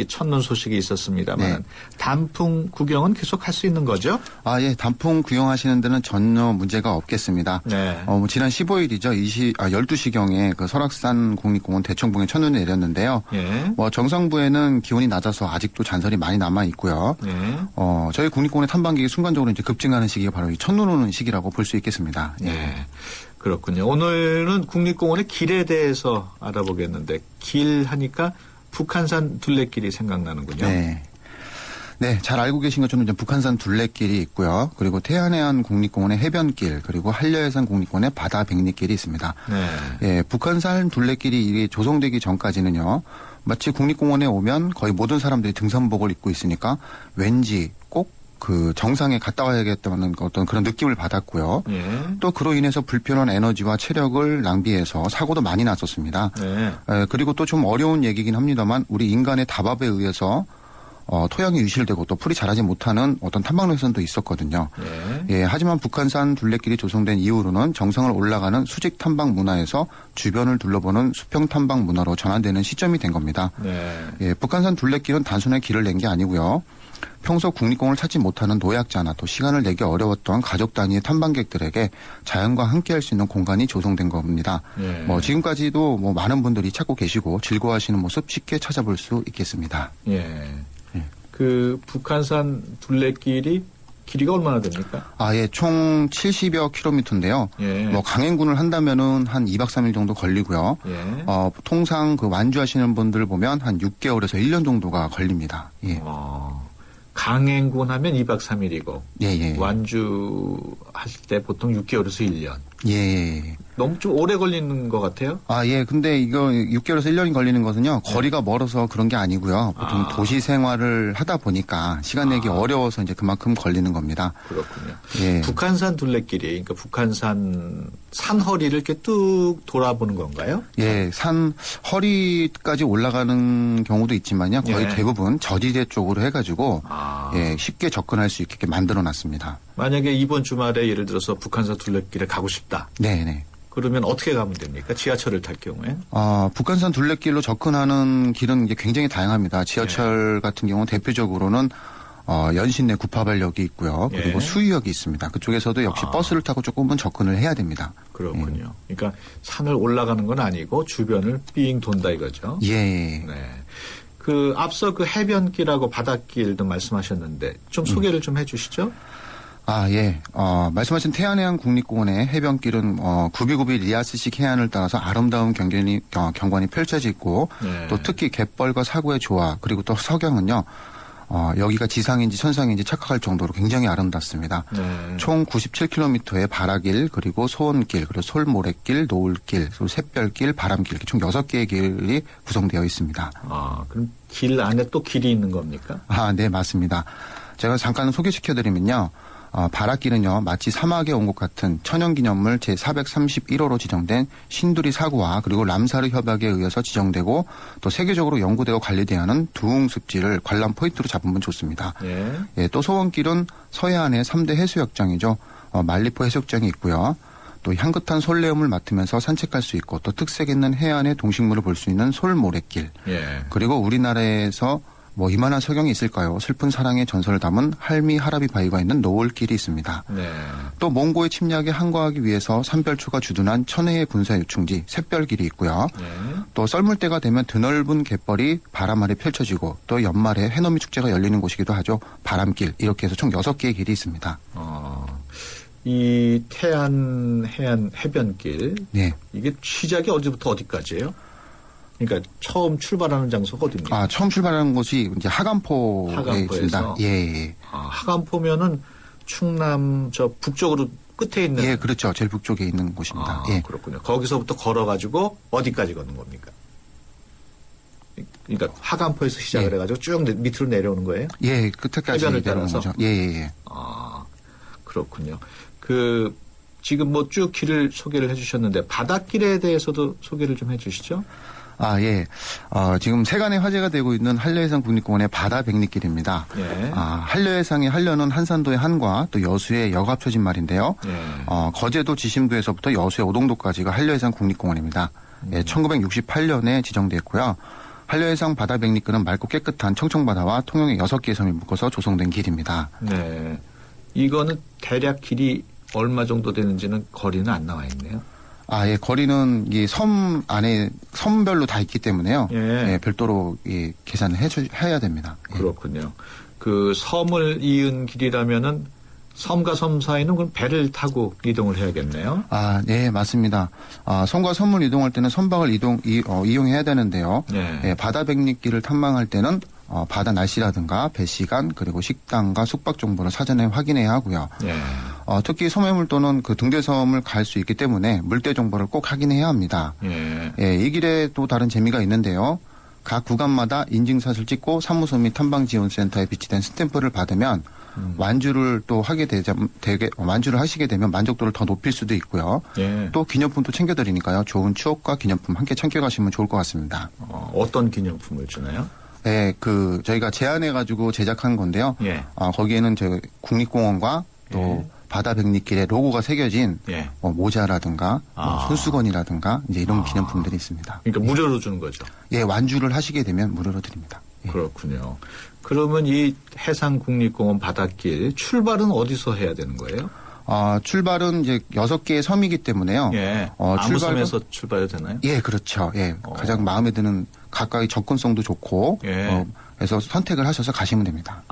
첫눈 소식이 있었습니다만 네. 단풍 구경은 계속 할 수 있는 거죠? 아, 예, 단풍 구경하시는 데는 전혀 문제가 없겠습니다. 네. 지난 15일이죠. 12시경에 그 설악산 국립공원 대청봉에 첫눈이 내렸는데요. 예. 정상부에는 기온이 낮아서 아직도 잔설이 많이 남아 있고요. 네. 저희 국립공원의 탐방객이 순간적으로 이제 급증하는 시기가 바로 이 첫눈 오는 시기라고 볼 수 있겠습니다. 예. 네. 그렇군요. 오늘은 국립공원의 길에 대해서 알아보겠는데 길 하니까 북한산 둘레길이 생각나는군요. 네. 네, 잘 알고 계신 것처럼 이제 북한산 둘레길이 있고요. 그리고 태안해안 국립공원의 해변길, 그리고 한려해산 국립공원의 바다 백리길이 있습니다. 네. 예, 북한산 둘레길이 이게 조성되기 전까지는요. 마치 국립공원에 오면 거의 모든 사람들이 등산복을 입고 있으니까 왠지 꼭 그 정상에 갔다 와야겠다는 어떤 그런 느낌을 받았고요. 예. 또 그로 인해서 불필요한 에너지와 체력을 낭비해서 사고도 많이 났었습니다. 네. 그리고 또 좀 어려운 얘기긴 합니다만 우리 인간의 다밥에 의해서 토양이 유실되고 또 풀이 자라지 못하는 어떤 탐방로선도 있었거든요. 네. 예, 하지만 북한산 둘레길이 조성된 이후로는 정상을 올라가는 수직 탐방 문화에서 주변을 둘러보는 수평 탐방 문화로 전환되는 시점이 된 겁니다. 네. 예, 북한산 둘레길은 단순하게 길을 낸 게 아니고요. 평소 국립공원을 찾지 못하는 노약자나 또 시간을 내기 어려웠던 가족 단위의 탐방객들에게 자연과 함께할 수 있는 공간이 조성된 겁니다. 네. 지금까지도 많은 분들이 찾고 계시고 즐거워하시는 모습 쉽게 찾아볼 수 있겠습니다. 예. 그 북한산 둘레길이 길이가 얼마나 됩니까? 아, 예, 총 70여 킬로미터인데요. 예. 강행군을 한다면은 한 2박 3일 정도 걸리고요. 예. 통상 그 완주하시는 분들 보면 한 6개월에서 1년 정도가 걸립니다. 예. 강행군 하면 2박 3일이고 예. 완주하실 때 보통 6개월에서 1년. 예. 너무 좀 오래 걸리는 것 같아요? 아, 예. 근데 이거 6개월에서 1년이 걸리는 것은요. 거리가 멀어서 그런 게 아니고요. 보통 도시 생활을 하다 보니까 시간 내기 어려워서 이제 그만큼 걸리는 겁니다. 그렇군요. 예. 북한산 둘레길이 그러니까 북한산 산허리를 이렇게 뚝 돌아보는 건가요? 예. 산 허리까지 올라가는 경우도 있지만요. 거의 예. 대부분 저지대 쪽으로 해가지고 예, 쉽게 접근할 수 있게 만들어 놨습니다. 만약에 이번 주말에 예를 들어서 북한산 둘레길에 가고 싶다. 네네. 그러면 어떻게 가면 됩니까? 지하철을 탈 경우에? 북한산 둘레길로 접근하는 길은 이제 굉장히 다양합니다. 지하철 같은 경우는 대표적으로는 연신내 구파발역이 있고요. 그리고 예. 수유역이 있습니다. 그쪽에서도 역시 버스를 타고 조금은 접근을 해야 됩니다. 그렇군요. 그러니까 산을 올라가는 건 아니고 주변을 삥 돈다 이거죠. 예. 네. 그 앞서 그 해변길하고 바닷길도 말씀하셨는데 좀 소개를 좀 해주시죠. 아, 예. 말씀하신 태안해안 국립공원의 해변길은 구비구비 리아스식 해안을 따라서 아름다운 경관이 펼쳐져 있고 네. 또 특히 갯벌과 사고의 조화 그리고 또 석양은요. 여기가 지상인지 천상인지 착각할 정도로 굉장히 아름답습니다. 네. 총 97km의 바라길, 그리고 소원길, 그리고 솔모래길, 노을길, 그리고 샛별길, 바람길, 이렇게 총 6개의 길이 구성되어 있습니다. 그럼 길 안에 또 길이 있는 겁니까? 아, 네, 맞습니다. 제가 잠깐 소개시켜드리면요. 바라길은요, 마치 사막에 온 것 같은 천연기념물 제431호로 지정된 신두리 사구와 그리고 람사르 협약에 의해서 지정되고 또 세계적으로 연구되고 관리되어 하는 두웅습지를 관람 포인트로 잡으면 좋습니다. 예. 예, 또 소원길은 서해안의 3대 해수욕장이죠. 말리포 해수욕장이 있고요. 또 향긋한 솔레음을 맡으면서 산책할 수 있고 또 특색 있는 해안의 동식물을 볼 수 있는 솔모래길. 예. 그리고 우리나라에서 이만한 석영이 있을까요? 슬픈 사랑의 전설을 담은 할미 하라비 바위가 있는 노을길이 있습니다. 네. 또 몽고의 침략에 항거하기 위해서 삼별초가 주둔한 천혜의 군사 요충지 샛별길이 있고요. 네. 또 썰물때가 되면 드넓은 갯벌이 바람 아래 펼쳐지고 또 연말에 해넘이 축제가 열리는 곳이기도 하죠. 바람길 이렇게 해서 총 6개의 길이 있습니다. 이 태안 해안 해변길 네. 이게 시작이 어디부터 어디까지예요? 그러니까 처음 출발하는 장소가 어디입니까? 처음 출발하는 곳이 이제 하간포에 있습니다. 예. 하간포면은 충남 저 북쪽으로 끝에 있는. 예, 그렇죠. 제일 북쪽에 있는 곳입니다. 예. 그렇군요. 거기서부터 걸어가지고 어디까지 걷는 겁니까? 그러니까 하간포에서 시작을 해가지고 쭉 밑으로 내려오는 거예요? 예, 끝에까지 해변을 내려오는 따라서. 거죠. 예. 그렇군요. 그 지금 뭐 쭉 길을 소개를 해주셨는데 바닷길에 대해서도 소개를 좀 해주시죠. 아, 예. 지금 세간의 화제가 되고 있는 한려해상 국립공원의 바다 백리길입니다. 예. 한려해상의 한려는 한산도의 한과 또 여수의 여가 합쳐진 말인데요. 예. 거제도 지심도에서부터 여수의 오동도까지가 한려해상 국립공원입니다. 예, 1968년에 지정됐고요. 한려해상 바다 백리길은 맑고 깨끗한 청청바다와 통영의 6개의 섬이 묶어서 조성된 길입니다. 네. 이거는 대략 길이 얼마 정도 되는지는 거리는 안 나와 있네요. 아, 예, 거리는 이 섬 안에 섬별로 다 있기 때문에요. 예. 예, 별도로 계산을 해야 됩니다. 예. 그렇군요. 그 섬을 이은 길이라면은 섬과 섬 사이는 그럼 배를 타고 이동을 해야겠네요. 아, 네, 맞습니다. 섬과 섬을 이동할 때는 선박을 이용해야 되는데요. 네. 예, 바다 백리길을 탐방할 때는 바다 날씨라든가 배 시간 그리고 식당과 숙박 정보를 사전에 확인해야 하고요. 네. 특히 소매물도는 그 등대섬을 갈 수 있기 때문에 물때 정보를 꼭 확인해야 합니다. 예. 예, 이 길에 또 다른 재미가 있는데요. 각 구간마다 인증샷을 찍고 사무소 및 탐방지원센터에 비치된 스탬프를 받으면 완주를 또 완주를 하시게 되면 만족도를 더 높일 수도 있고요. 예. 또 기념품도 챙겨드리니까요. 좋은 추억과 기념품 함께 챙겨가시면 좋을 것 같습니다. 어떤 기념품을 주나요? 네, 저희가 제안해가지고 제작한 건데요. 예. 거기에는 저 국립공원과 또 바다 백리길의 로고가 새겨진 예. 모자라든가 손수건이라든가 이제 이런 기념품들이 있습니다. 그러니까 무료로 주는 거죠. 예, 완주를 하시게 되면 무료로 드립니다. 예. 그렇군요. 그러면 이 해상국립공원 바닷길 출발은 어디서 해야 되는 거예요? 출발은 이제 6개의 섬이기 때문에요. 예. 아무 섬에서 출발해도 되나요? 예, 그렇죠. 예. 가장 마음에 드는 가까이 접근성도 좋고 예. 그래서 선택을 하셔서 가시면 됩니다.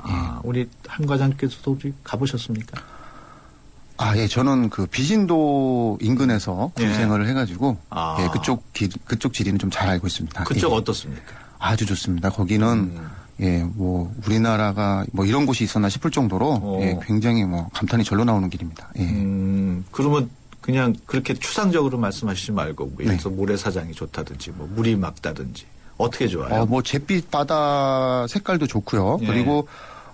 우리 한 과장께서도 혹시 가보셨습니까? 예, 저는 그 비진도 인근에서 예. 군생활을 해가지고 예, 그쪽 지리는 좀 잘 알고 있습니다. 그쪽 예. 어떻습니까? 아주 좋습니다. 거기는 예, 뭐 우리나라가 뭐 이런 곳이 있었나 싶을 정도로 예, 굉장히 뭐 감탄이 절로 나오는 길입니다. 예. 그러면 그냥 그렇게 추상적으로 말씀하시지 말고 뭐 예를 들어서 모래사장이 좋다든지 뭐 물이 맑다든지 어떻게 좋아요? 뭐 잿빛 바다 색깔도 좋고요. 예. 그리고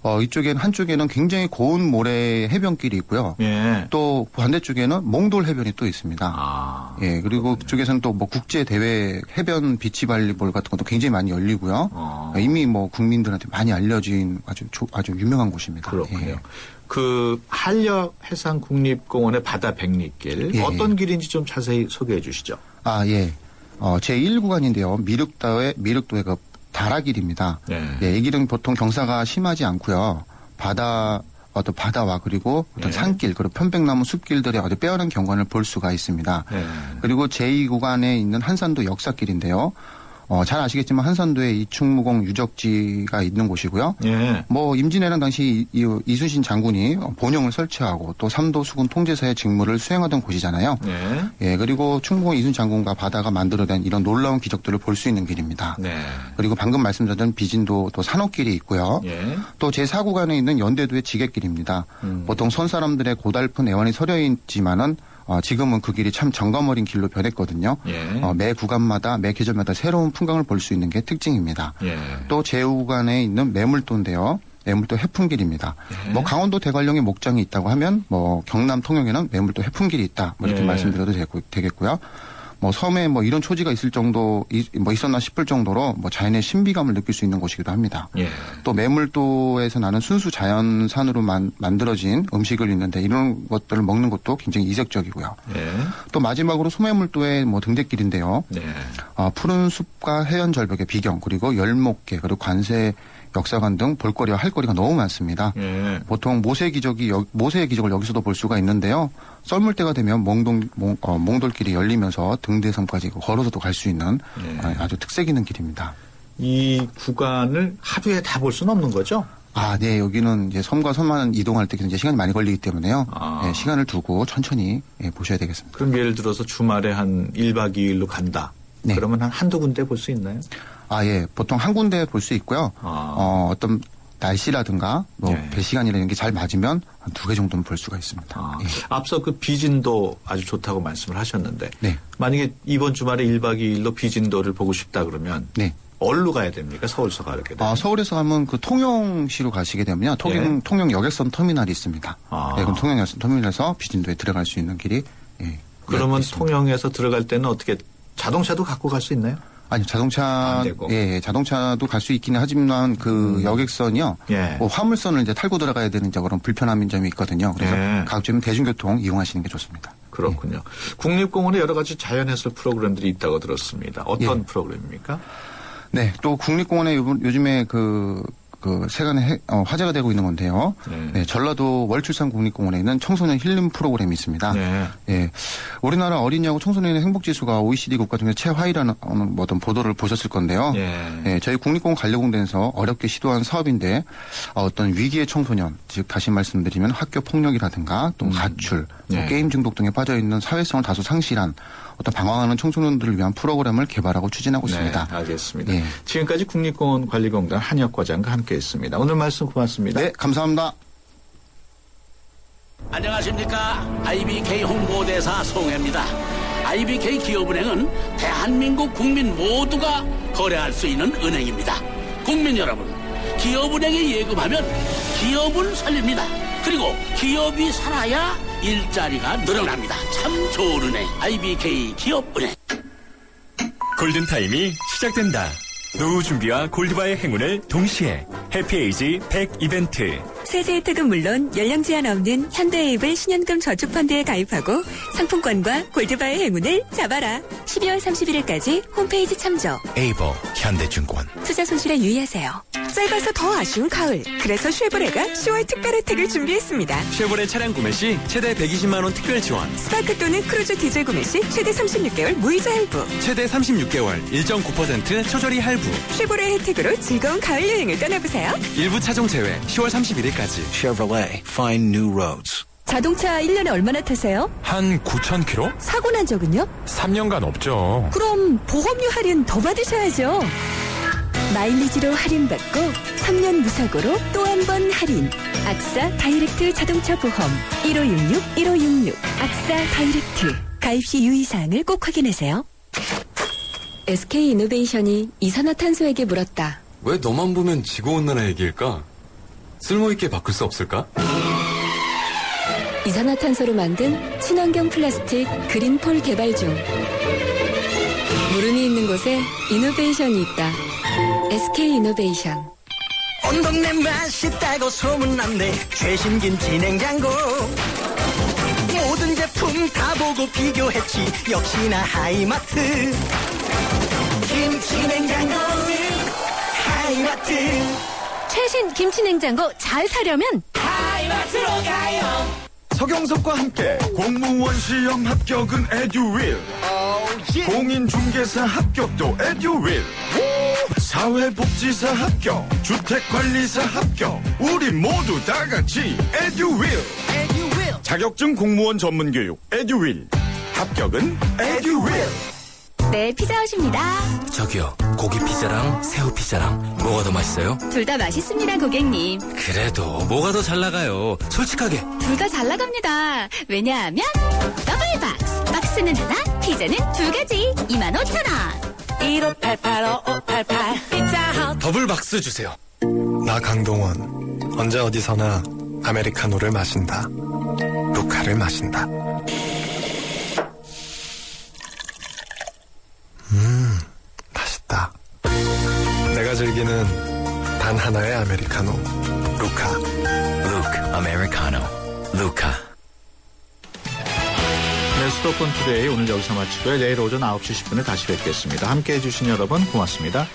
한쪽에는 굉장히 고운 모래 해변길이 있고요. 예. 또 반대쪽에는 몽돌 해변이 또 있습니다. 예, 그리고 그쪽에서는 또 뭐 국제 대회 해변 비치 발리볼 같은 것도 굉장히 많이 열리고요. 이미 뭐 국민들한테 많이 알려진 아주 유명한 곳입니다. 그렇군요. 예. 그 한려해상국립공원의 바다 백리길 예. 어떤 길인지 좀 자세히 소개해 주시죠. 예. 제1구간인데요. 미륵도의 그 다라길입니다. 이 길은 보통 경사가 심하지 않고요. 바다와 그리고 어떤 산길 그리고 편백나무 숲길들의 아주 빼어난 경관을 볼 수가 있습니다. 그리고 제2구간에 있는 한산도 역사길인데요. 잘 아시겠지만 한산도에 이충무공 유적지가 있는 곳이고요. 예. 뭐 임진왜란 당시 이순신 장군이 본영을 설치하고 또 삼도 수군 통제사의 직무를 수행하던 곳이잖아요. 예. 예, 그리고 충무공 이순신 장군과 바다가 만들어낸 이런 놀라운 기적들을 볼 수 있는 길입니다. 네. 그리고 방금 말씀드렸던 비진도 또 산호길이 있고요. 예. 또 제4구간에 있는 연대도의 지객길입니다. 보통 선 사람들의 고달픈 애환이 서려 있지만은 지금은 그 길이 참 정감 어린 길로 변했거든요. 예. 매 구간마다 매 계절마다 새로운 풍광을 볼 수 있는 게 특징입니다. 예. 또 제5구간에 있는 매물도인데요. 매물도 해풍길입니다. 예. 뭐 강원도 대관령에 목장이 있다고 하면 뭐 경남 통영에는 매물도 해풍길이 있다. 뭐 이렇게 예. 말씀드려도 되겠고요. 뭐 섬에 뭐 이런 초지가 있었나 싶을 정도로 뭐 자연의 신비감을 느낄 수 있는 곳이기도 합니다. 예. 또 매물도에서 나는 순수 자연산으로 만들어진 음식을 있는데 이런 것들을 먹는 것도 굉장히 이색적이고요. 예. 또 마지막으로 소매물도의 뭐 등대길인데요. 네. 푸른 숲과 해연 절벽의 비경 그리고 열목계 그리고 관세 역사관 등 볼거리와 할거리가 너무 많습니다. 예. 보통 모세의 기적을 여기서도 볼 수가 있는데요. 썰물 때가 되면 몽돌길이 열리면서 등대섬까지 걸어서도 갈 수 있는 아주 특색 있는 길입니다. 이 구간을 하루에 다 볼 수는 없는 거죠? 네. 여기는 이제 섬과 섬만 이동할 때 이제 시간이 많이 걸리기 때문에요. 시간을 두고 천천히 보셔야 되겠습니다. 그럼 예를 들어서 주말에 한 1박 2일로 간다. 네. 그러면 한두 군데 볼 수 있나요? 예. 보통 한 군데 볼 수 있고요. 어떤 날씨라든가 배 시간이라는 게 잘 맞으면 한 2개 정도는 볼 수가 있습니다. 예. 앞서 그 비진도 아주 좋다고 말씀을 하셨는데 네. 만약에 이번 주말에 1박 2일로 비진도를 보고 싶다 그러면 어디로 가야 됩니까? 서울서 가게 되면. 서울에서 가면 그 통영시로 가시게 되면요. 통영 여객선 터미널이 있습니다. 네, 그럼 통영 여객선 터미널에서 비진도에 들어갈 수 있는 길이 그러면 통영에서 들어갈 때는 어떻게 자동차도 갖고 갈 수 있나요? 아니 자동차도 갈 수 있기는 하지만 그 여객선이요. 뭐 화물선을 이제 탈고 들어가야 되는 그런 불편한 점이 있거든요. 그래서 가급적이면 대중교통 이용하시는 게 좋습니다. 그렇군요. 국립공원에 여러 가지 자연해설 프로그램들이 있다고 들었습니다. 어떤 프로그램입니까? 네, 또 국립공원에 요즘에 세간에 화제가 되고 있는 건데요. 네, 전라도 월출산 국립공원에 있는 청소년 힐링 프로그램이 있습니다. 예, 우리나라 어린이하고 청소년의 행복지수가 OECD 국가 중에 최하위라는 어떤 보도를 보셨을 건데요. 예, 저희 국립공원 관리공단에서 어렵게 시도한 사업인데 어떤 위기의 청소년, 즉 다시 말씀드리면 학교 폭력이라든가 또 가출, 게임 중독 등에 빠져 있는 사회성을 다소 상실한 어떤 방황하는 청소년들을 위한 프로그램을 개발하고 추진하고 있습니다. 네, 알겠습니다. 지금까지 국립공원 관리공단 한혁 과장과 함께했습니다. 오늘 말씀 고맙습니다. 네, 감사합니다. 안녕하십니까. IBK 홍보대사 송혜입니다. IBK 기업은행은 대한민국 국민 모두가 거래할 수 있는 은행입니다. 국민 여러분, 기업은행에 예금하면 기업을 살립니다. 그리고 기업이 살아야 일자리가 늘어납니다. 참 좋은 은행, IBK 기업은행. 골든타임이 시작된다. 노후 준비와 골드바의 행운을 동시에 해피에이지 100 이벤트. 세제 혜택은 물론 연령 제한 없는 현대에이블 신연금 저축펀드에 가입하고 상품권과 골드바의 행운을 잡아라. 12월 31일까지 홈페이지 참조. 에이버 현대증권. 투자 손실에 유의하세요. 짧아서 더 아쉬운 가을. 그래서 쉐보레가 10월 특별 혜택을 준비했습니다. 쉐보레 차량 구매 시 최대 120만 원 특별 지원. 스파크 또는 크루즈 디젤 구매 시 최대 36개월 무이자 할부. 최대 36개월 1.9% 초저리 할부. 쉐보레 혜택으로 즐거운 가을 여행을 떠나보세요. 일부 차종 제외 10월 31일까지. Chevrolet, find new roads. 자동차 1년에 얼마나 타세요? 한 9,000km? 사고 난 적은요? 3년간 없죠. 그럼 보험료 할인 더 받으셔야죠. 마일리지로 할인받고 3년 무사고로 또 한 번 할인. 악사 다이렉트 자동차 보험 1566-1566 악사 다이렉트. 가입 시 유의사항을 꼭 확인하세요. SK이노베이션이 이산화탄소에게 물었다. 왜 너만 보면 지구온난화 얘기일까? 쓸모있게 바꿀 수 없을까? 이산화탄소로 만든 친환경 플라스틱 그린폴 개발 중. 물음이 있는 곳에 이노베이션이 있다. SK이노베이션. 온 동네 맛있다고 소문난데 최신 김치 냉장고. 모든 제품 다 보고 비교했지. 역시나 하이마트. 김치 냉장고는 하이마트. 최신 김치냉장고 잘 사려면 하이마트로 가요. 서경석과 함께 공무원 시험 합격은 에듀윌. 공인중개사 합격도 에듀윌. 사회복지사 합격, 주택관리사 합격. 우리 모두 다 같이 에듀윌. 자격증 공무원 전문교육 에듀윌. 합격은 에듀윌. 네, 피자헛입니다. 저기요, 고기 피자랑 새우 피자랑 뭐가 더 맛있어요? 둘 다 맛있습니다, 고객님. 그래도 뭐가 더 잘 나가요? 솔직하게. 둘 다 잘 나갑니다. 왜냐하면 더블 박스. 박스는 하나, 피자는 두 가지. 25,000원. 1588-5588 피자헛. 더블 박스 주세요. 나 강동원. 언제 어디서나 아메리카노를 마신다. 루카를 마신다. 맛있다. 내가 즐기는 단 하나의 아메리카노. 루카. 루크 아메리카노. 루카. 네, 수도권 투데이 오늘 여기서 마치고요. 내일 오전 9시 10분에 다시 뵙겠습니다. 함께해 주신 여러분 고맙습니다.